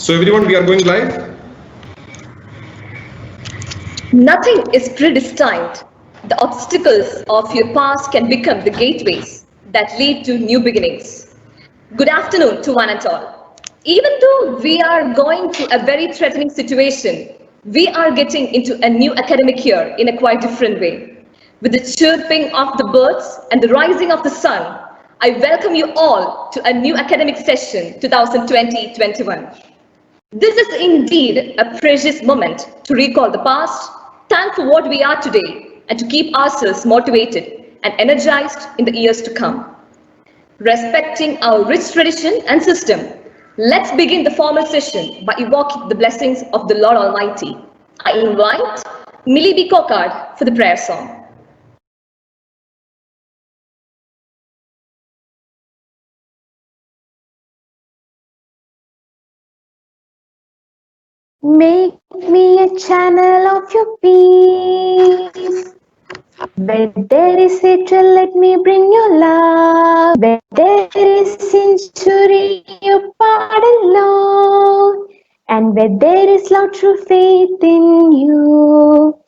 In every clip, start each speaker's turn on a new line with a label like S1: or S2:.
S1: So everyone, we are going live.
S2: Nothing is predestined. The obstacles of your past can become the gateways that lead to new beginnings. Good afternoon to one and all. Even though we are going through a very threatening situation, we are getting into a new academic year in a quite different way. With the chirping of the birds and the rising of the sun, I welcome you all to a new academic session 2020-21. This is indeed a precious moment to recall the past, thank for what we are today, and to keep ourselves motivated and energized in the years to come. Respecting our rich tradition and system, let's begin the formal session by evoking the blessings of the Lord Almighty. I invite Millie B. Cockard for the prayer song.
S3: Make me a channel of your peace. Where there is hatred, let me bring your love. Where there is injury, you pardon, Lord. And where there is love, true faith in you.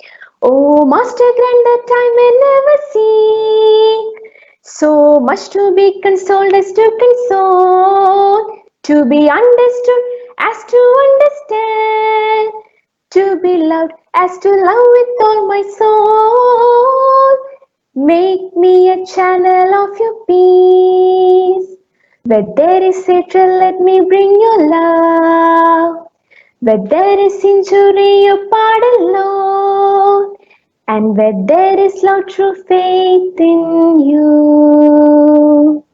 S3: Oh, Master, grant that I may never seek so much to be consoled as to console, to be understood as to understand, to be loved as to love with all my soul. Make me a channel of your peace. Where there is hatred, let me bring your love. Where there is injury, you pardon, Lord. And where there is love, true faith in you.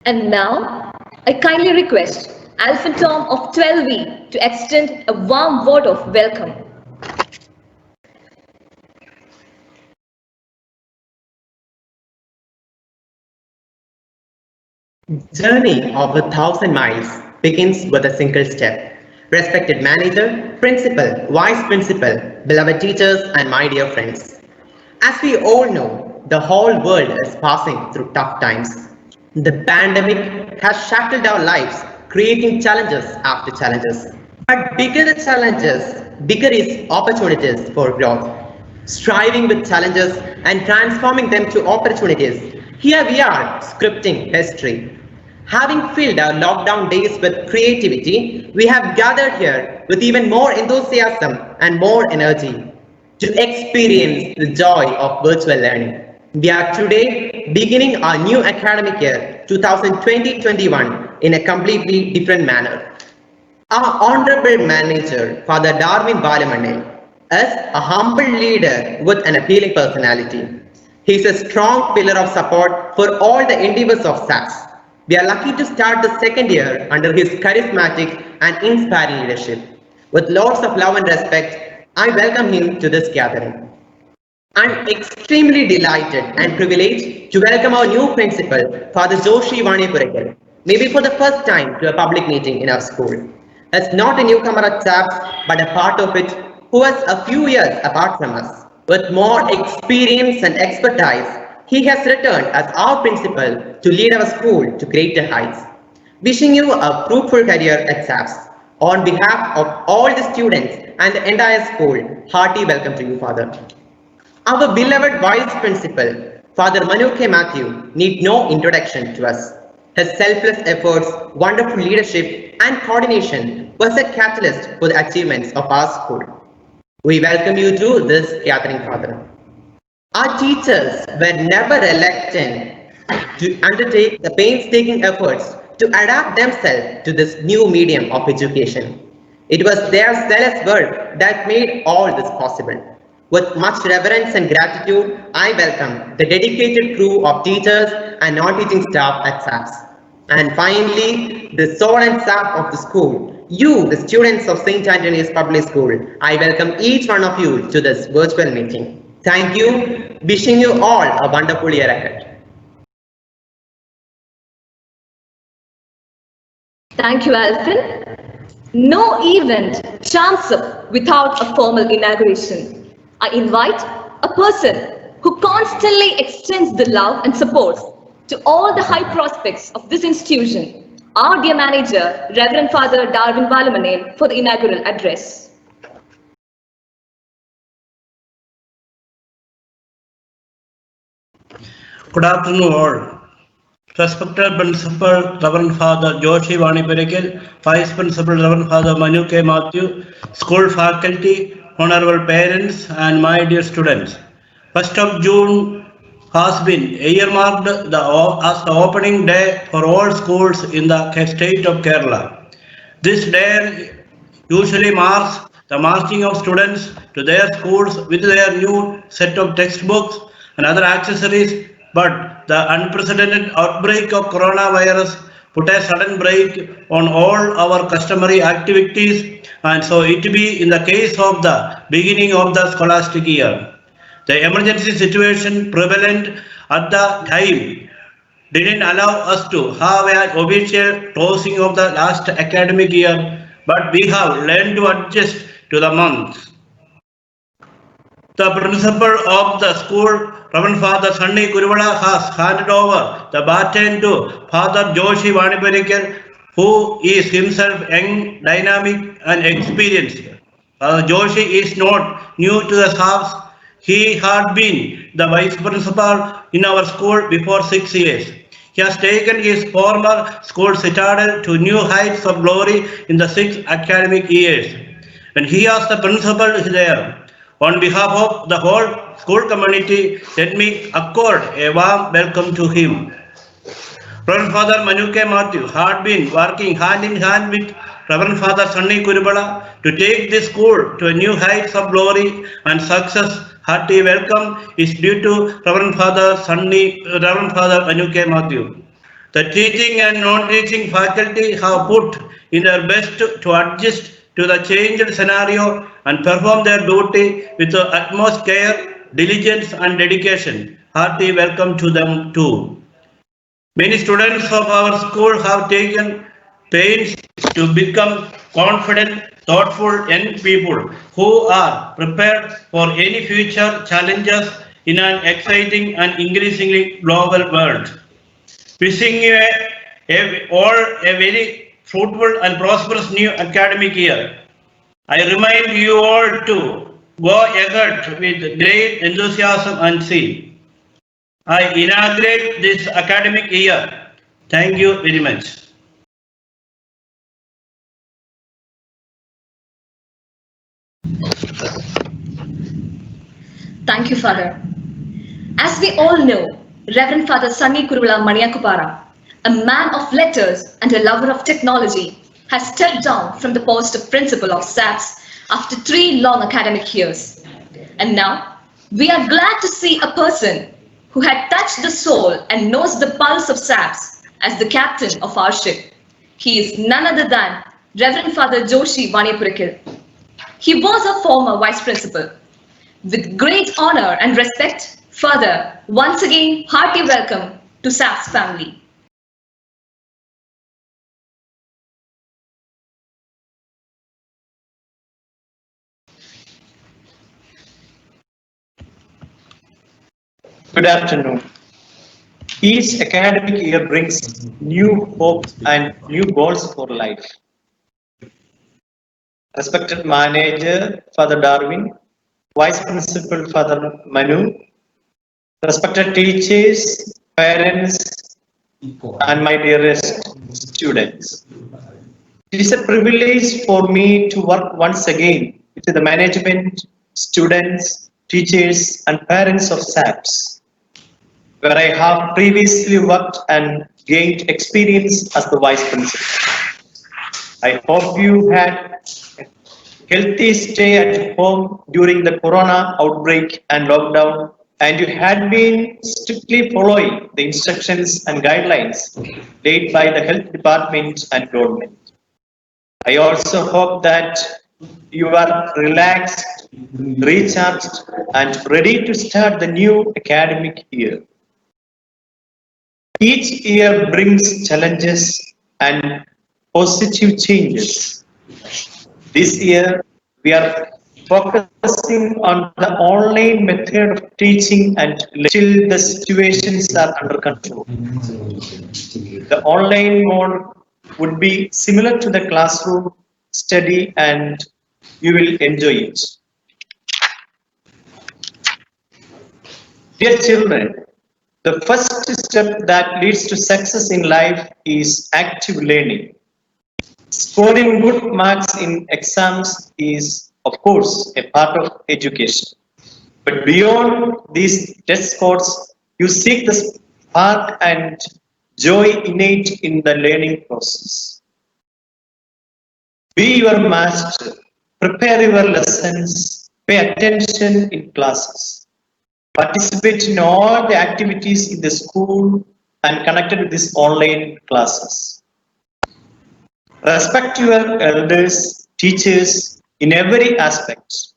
S2: And now, I kindly request Alpha Tom of 12V to extend a warm word of welcome.
S4: Journey of 1,000 miles begins with a single step. Respected manager, principal, vice principal, beloved teachers, and my dear friends. As we all know, the whole world is passing through tough times. The pandemic has shackled our lives, creating challenges after challenges. But bigger the challenges, bigger is opportunities for growth. Striving with challenges and transforming them to opportunities. Here we are, scripting history. Having filled our lockdown days with creativity, we have gathered here with even more enthusiasm and more energy to experience the joy of virtual learning. We are today beginning our new academic year 2020-21 in a completely different manner. Our honorable manager, Father Darwin Balamanil, is a humble leader with an appealing personality. He is a strong pillar of support for all the endeavors of SAPS. We are lucky to start the second year under his charismatic and inspiring leadership. With lots of love and respect, I welcome him to this gathering. I'm extremely delighted and privileged to welcome our new principal, Father Joshi Vanipuragal, maybe for the first time to a public meeting in our school. As not a newcomer at SAPS, but a part of it, who is a few years apart from us. With more experience and expertise, he has returned as our principal to lead our school to greater heights. Wishing you a fruitful career at SAPS. On behalf of all the students and the entire school, hearty welcome to you, Father. Our beloved Vice Principal, Father Manu K. Matthew, need no introduction to us. His selfless efforts, wonderful leadership, and coordination was a catalyst for the achievements of our school. We welcome you to this gathering, Father. Our teachers were never reluctant to undertake the painstaking efforts to adapt themselves to this new medium of education. It was their zealous work that made all this possible. With much reverence and gratitude, I welcome the dedicated crew of teachers and non-teaching staff at SAPS. And finally, the soul and staff of the school, you, the students of St. Antony's Public School, I welcome each one of you to this virtual meeting. Thank you. Wishing you all a wonderful year ahead.
S2: Thank you, Alvin. No event charms up without a formal inauguration. I invite a person who constantly extends the love and support To all the high prospects of this institution, our dear manager, Reverend Father Darwin Balamane, for the inaugural address.
S1: Good afternoon all. Respected Principal Reverend Father Joshi Vani Perikil, Vice Principal Reverend Father Manu K. Matthew, School Faculty, Honorable Parents and my dear students. 1st of June has been earmarked as the opening day for all schools in the state of Kerala. This day usually marks the marching of students to their schools with their new set of textbooks and other accessories, but the unprecedented outbreak of coronavirus put a sudden brake on all our customary activities, and so it be in the case of the beginning of the scholastic year. The emergency situation prevalent at the time didn't allow us to have an official closing of the last academic year, but we have learned to adjust to the months. The principal of the school, Reverend Father Sunny Kurvala, has handed over the baton to Father Joshi Vaniparikar, who is himself young, dynamic and experienced. Father Joshi is not new to the SAPS. He had been the vice principal in our school before 6 years. He has taken his former school citadel to new heights of glory in the 6 academic years. And he as the principal is there. On behalf of the whole school community, let me accord a warm welcome to him. Reverend Father Manu K. Matthew had been working hand in hand with Reverend Father Sunny Kuribala to take this school to a new heights of glory and success. Hearty welcome is due to Reverend Father Manu K. Matthew. The teaching and non-teaching faculty have put in their best to adjust to the changed scenario and perform their duty with the utmost care, diligence and dedication. Hearty welcome to them too. Many students of our school have taken pains to become confident, thoughtful young people who are prepared for any future challenges in an exciting and increasingly global world. Wishing you all a very fruitful and prosperous new academic year. I remind you all to go ahead with great enthusiasm and zeal. I inaugurate this academic year. Thank you very much.
S2: Thank you, Father. As we all know, Reverend Father Sunny Kurula Maniakupara, a man of letters and a lover of technology, has stepped down from the post of principal of SAPS after 3 long academic years. And now, we are glad to see a person who had touched the soul and knows the pulse of SAPS as the captain of our ship. He is none other than Reverend Father Joshi Vanipurikil. He was a former vice principal. With great honor and respect, Father, once again, hearty welcome to SAPS family.
S5: Good afternoon. Each academic year brings new hopes and new goals for life. Respected manager, Father Darwin, Vice Principal, Father Manu, respected teachers, parents, and my dearest students. It is a privilege for me to work once again with the management, students, teachers, and parents of SAPS, where I have previously worked and gained experience as the Vice Principal. I hope you had a healthy stay at home during the corona outbreak and lockdown, and you had been strictly following the instructions and guidelines laid by the health department and government. I also hope that you are relaxed, recharged, and ready to start the new academic year. Each year brings challenges and positive changes. This year, we are focusing on the online method of teaching until the situations are under control. The online mode would be similar to the classroom study and you will enjoy it. Dear children, the first step that leads to success in life is active learning. Scoring good marks in exams is, of course, a part of education. But beyond these test scores, you seek the spark and joy innate in the learning process. Be your master, prepare your lessons, pay attention in classes, participate in all the activities in the school and connected with these online classes. Respect your elders, teachers in every aspect.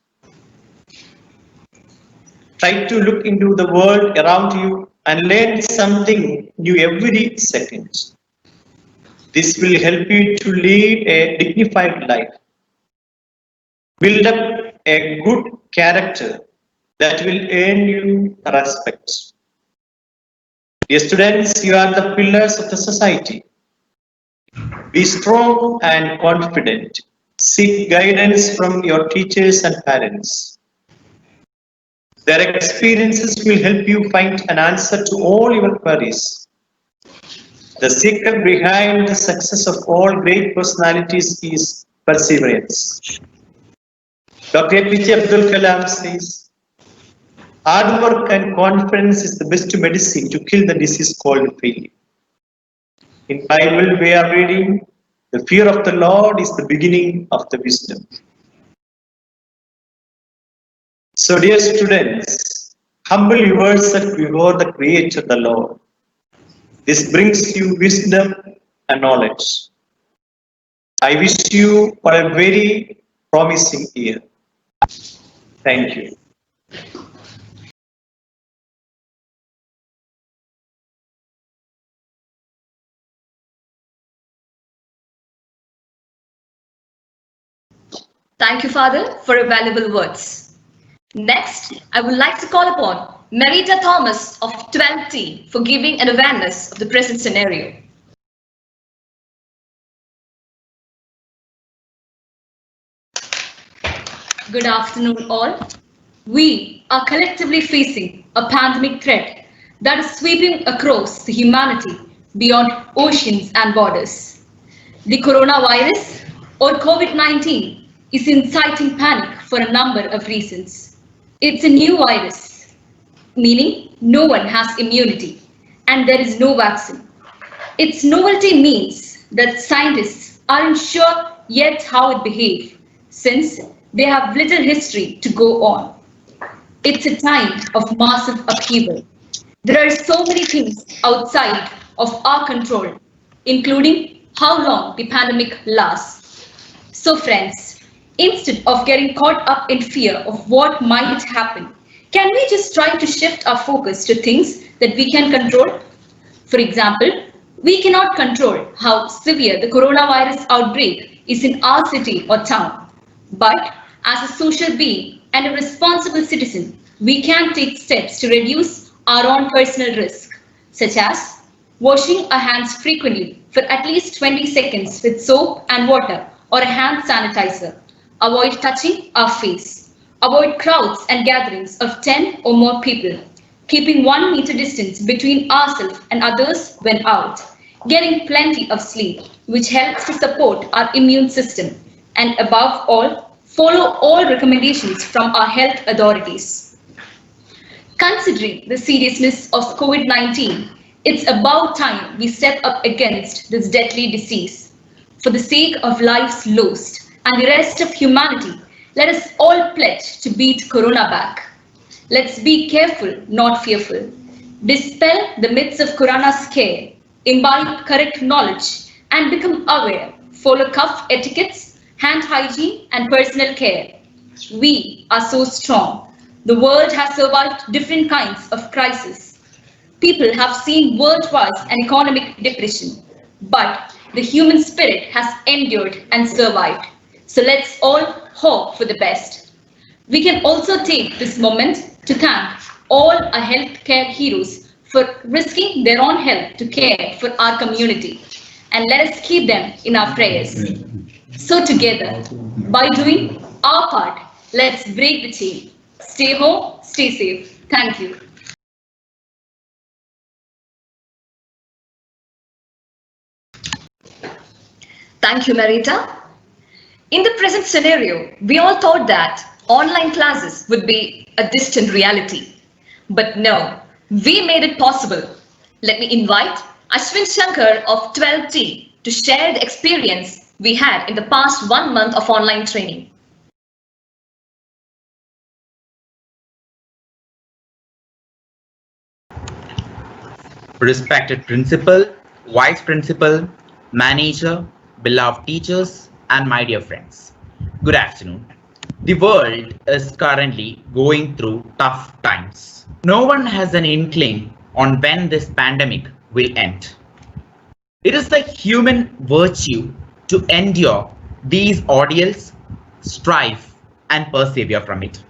S5: Try to look into the world around you and learn something new every second. This will help you to lead a dignified life. Build up a good character that will earn you respect. Dear students, you are the pillars of the society. Be strong and confident. Seek guidance from your teachers and parents. Their experiences will help you find an answer to all your queries. The secret behind the success of all great personalities is perseverance. Dr. APJ Abdul Kalam says, hard work and confidence is the best medicine to kill the disease called failure. In Bible we are reading, the fear of the Lord is the beginning of the wisdom. So dear students, humble yourself before the Creator, the Lord. This brings you wisdom and knowledge. I wish you for a very promising year. Thank you.
S2: Thank you, Father, for your valuable words. Next, I would like to call upon Merita Thomas of 20 for giving an awareness of the present scenario. Good afternoon, all. We are collectively facing a pandemic threat that is sweeping across the humanity beyond oceans and borders. The coronavirus, or COVID-19, is inciting panic for a number of reasons. It's a new virus, meaning no one has immunity and there is no vaccine. Its novelty means that scientists aren't sure yet how it behaves, since they have little history to go on. It's a time of massive upheaval. There are so many things outside of our control, including how long the pandemic lasts. So friends, instead of getting caught up in fear of what might happen, can we just try to shift our focus to things that we can control? For example, we cannot control how severe the coronavirus outbreak is in our city or town. But as a social being and a responsible citizen, we can take steps to reduce our own personal risk, such as washing our hands frequently for at least 20 seconds with soap and water or a hand sanitizer. Avoid touching our face. Avoid crowds and gatherings of 10 or more people. Keeping 1 meter distance between ourselves and others when out. Getting plenty of sleep, which helps to support our immune system. And above all, follow all recommendations from our health authorities. Considering the seriousness of COVID-19, it's about time we step up against this deadly disease. For the sake of lives lost and the rest of humanity, let us all pledge to beat Corona back. Let's be careful, not fearful. Dispel the myths of Corona scare, imbibe correct knowledge, and become aware. Follow cough etiquettes, hand hygiene, and personal care. We are so strong. The world has survived different kinds of crises. People have seen world wars and economic depression, but the human spirit has endured and survived. So let's all hope for the best. We can also take this moment to thank all our healthcare heroes for risking their own health to care for our community, and let us keep them in our prayers. So together, by doing our part, let's break the chain. Stay home, stay safe. Thank you. Thank you, Marita. In the present scenario, we all thought that online classes would be a distant reality. But no, we made it possible. Let me invite Ashwin Shankar of 12T to share the experience we had in the past 1 month of online training.
S6: Respected principal, vice principal, manager, beloved teachers, and my dear friends. Good afternoon. The world is currently going through tough times. No one has an inkling on when this pandemic will end. It is the human virtue to endure these ordeals, strive, and persevere from it.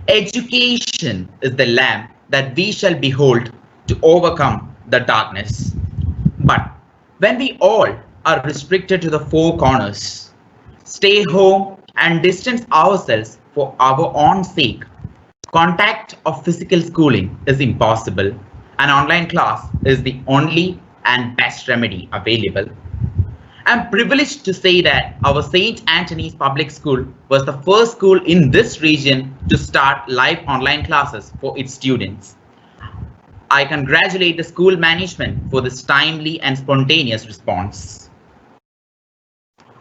S6: Education is the lamp that we shall behold to overcome the darkness. But when we all are restricted to the four corners, stay home and distance ourselves for our own sake, contact of physical schooling is impossible, and online class is the only and best remedy available. I'm privileged to say that our St. Antony's Public School was the first school in this region to start live online classes for its students. I congratulate the school management for this timely and spontaneous response.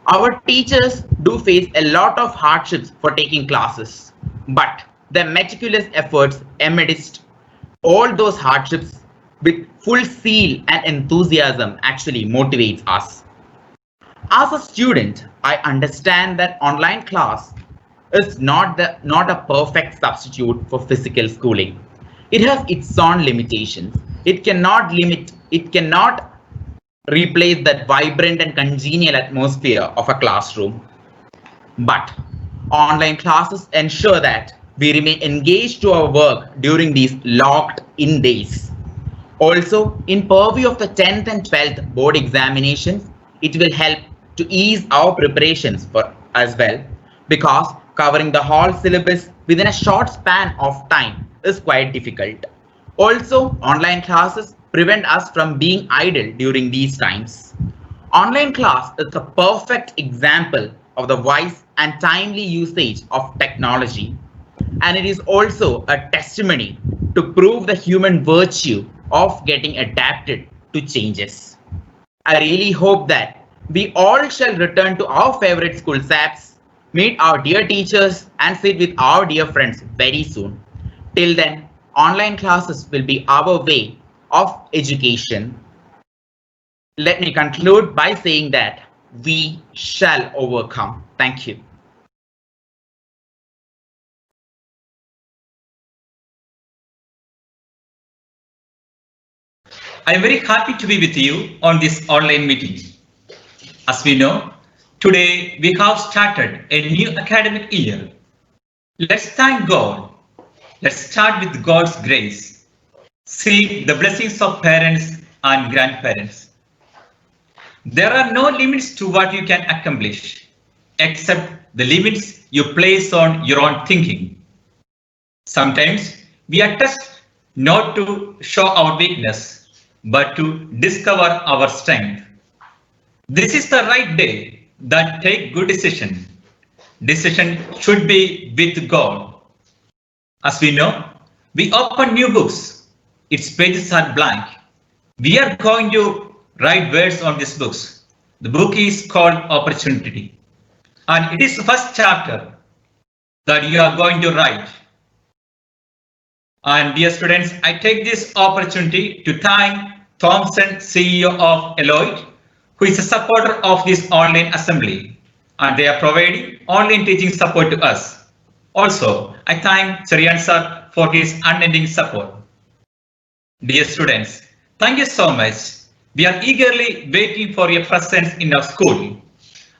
S6: Our teachers do face a lot of hardships for taking classes, but their meticulous efforts amidst all those hardships with full zeal and enthusiasm actually motivates us. As a student, I understand that online class is not a perfect substitute for physical schooling. It has its own limitations. It cannot replace that vibrant and congenial atmosphere of a classroom. But online classes ensure that we remain engaged to our work during these locked in days. Also, in purview of the 10th and 12th board examinations, it will help to ease our preparations for as well, because covering the whole syllabus within a short span of time is quite difficult. Also, online classes prevent us from being idle during these times. Online class is a perfect example of the wise and timely usage of technology, and it is also a testimony to prove the human virtue of getting adapted to changes. I really hope that we all shall return to our favorite school SAPS, meet our dear teachers, and sit with our dear friends very soon. Till then, online classes will be our way of education. Let me conclude by saying that we shall overcome. Thank you.
S7: I'm very happy to be with you on this online meeting. As we know, today we have started a new academic year. Let's thank God. Let's start with God's grace. Seek the blessings of parents and grandparents. There are no limits to what you can accomplish, except the limits you place on your own thinking. Sometimes we are tested not to show our weakness, but to discover our strength. This is the right day that take good decision. Decision should be with God. As we know, we open new books. Its pages are blank. We are going to write words on these books. The book is called Opportunity. And it is the first chapter that you are going to write. And dear students, I take this opportunity to thank Thompson, CEO of Eloit, who is a supporter of this online assembly, and they are providing online teaching support to us. Also, I thank Cherian sir for his unending support. Dear students, thank you so much. We are eagerly waiting for your presence in our school.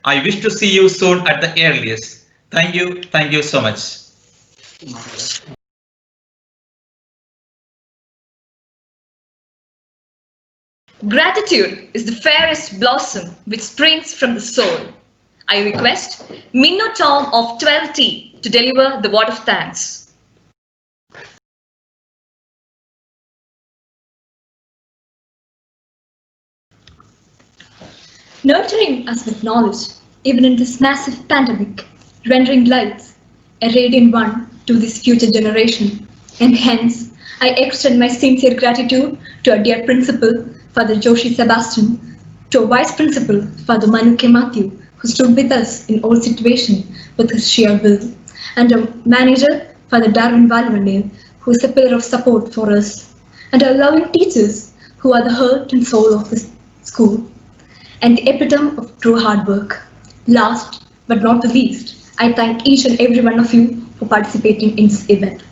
S7: I wish to see you soon at the earliest. Thank you so much.
S2: Gratitude is the fairest blossom which springs from the soul. I request Minno Tom of 12T to deliver the word of thanks. Nurturing us with knowledge, even in this massive pandemic, rendering lights, a radiant one to this future generation. And hence, I extend my sincere gratitude to our dear principal, Father Joshi Sebastian, to our vice principal, Father Manu K. Matthew, who stood with us in all situations with his sheer will, and our manager, Father Darwin Valverdale, who is a pillar of support for us, and our loving teachers, who are the heart and soul of this school, and the epitome of true hard work. Last but not the least, I thank each and every one of you for participating in this event.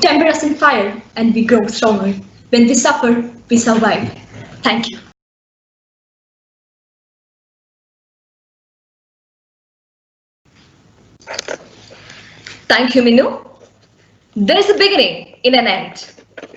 S2: Temper us in fire and we grow stronger. When we suffer, we survive. Thank you. Thank you, Minu. There is a beginning in an end.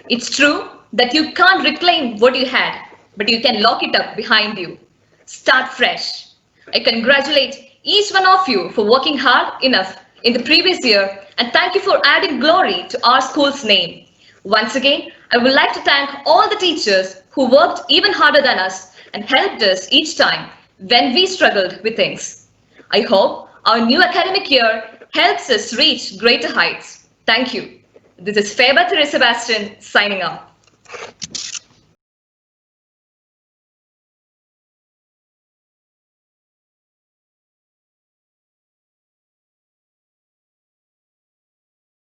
S2: It's true that you can't reclaim what you had, but you can lock it up behind you. Start fresh. I congratulate each one of you for working hard enough in the previous year and thank you for adding glory to our school's name. Once again, I would like to thank all the teachers who worked even harder than us and helped us each time when we struggled with things. I hope our new academic year helps us reach greater heights. Thank you. This is Faber Sebastian signing off.